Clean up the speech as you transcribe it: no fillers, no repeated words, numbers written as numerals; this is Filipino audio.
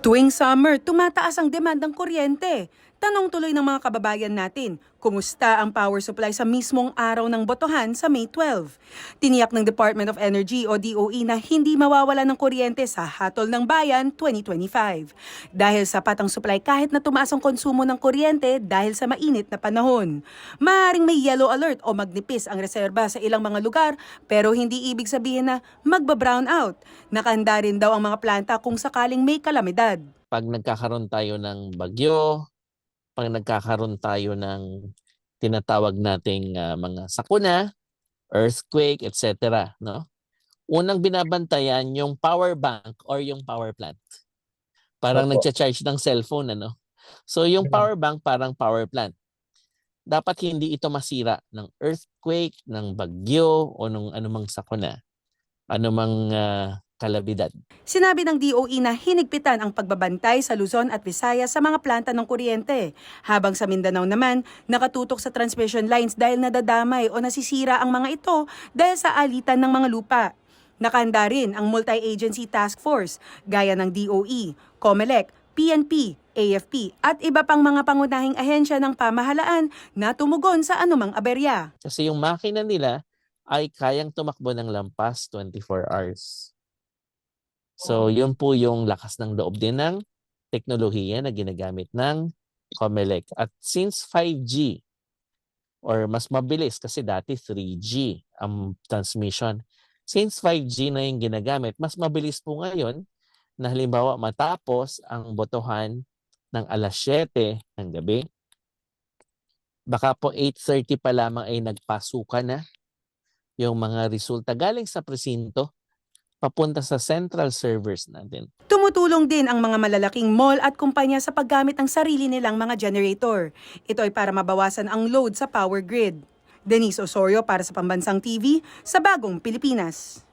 Tuwing summer, tumataas ang demand ng kuryente. Tanong tuloy ng mga kababayan natin, kumusta ang power supply sa mismong araw ng botohan sa May 12? Tiniyak ng Department of Energy o DOE na hindi mawawala ng kuryente sa Hatol ng Bayan 2025. Dahil sapat ang supply kahit na tumaas ang konsumo ng kuryente dahil sa mainit na panahon. Maaaring may yellow alert o magnipis ang reserba sa ilang mga lugar pero hindi ibig sabihin na magba-brown out. Nakahanda rin daw ang mga planta kung sakaling may kalamidad. Pag nagkakaroon tayo ng bagyo, pag nagkakaroon tayo ng tinatawag nating mga sakuna, earthquake, etc. No? Unang binabantayan yung power bank or yung power plant. Parang nagcha-charge ng cellphone. Ano? So yung power bank parang power plant. Dapat hindi ito masira ng earthquake, ng bagyo, o ng anumang sakuna, anumang kalabidad. Sinabi ng DOE na hinigpitan ang pagbabantay sa Luzon at Visayas sa mga planta ng kuryente, habang sa Mindanao naman nakatutok sa transmission lines dahil nadadamay o nasisira ang mga ito dahil sa alitan ng mga lupa. Nakahanda rin ang multi-agency task force gaya ng DOE, COMELEC, PNP, AFP at iba pang mga pangunahing ahensya ng pamahalaan na tumugon sa anumang aberya. Kasi yung makina nila ay kayang tumakbo ng lampas 24 hours. So, yun po yung lakas ng loob din ng teknolohiya na ginagamit ng COMELEC. At since 5G, or mas mabilis kasi dati 3G ang transmission. Since 5G na yung ginagamit, mas mabilis po ngayon na halimbawa matapos ang botohan ng alas 7 ng gabi, baka po 8:30 pa lamang ay nagpasukan na yung mga resulta galing sa presinto papunta sa central servers natin. Tumutulong din ang mga malalaking mall at kumpanya sa paggamit ng sarili nilang mga generator. Ito ay para mabawasan ang load sa power grid. Denise Osorio para sa Pambansang TV sa Bagong Pilipinas.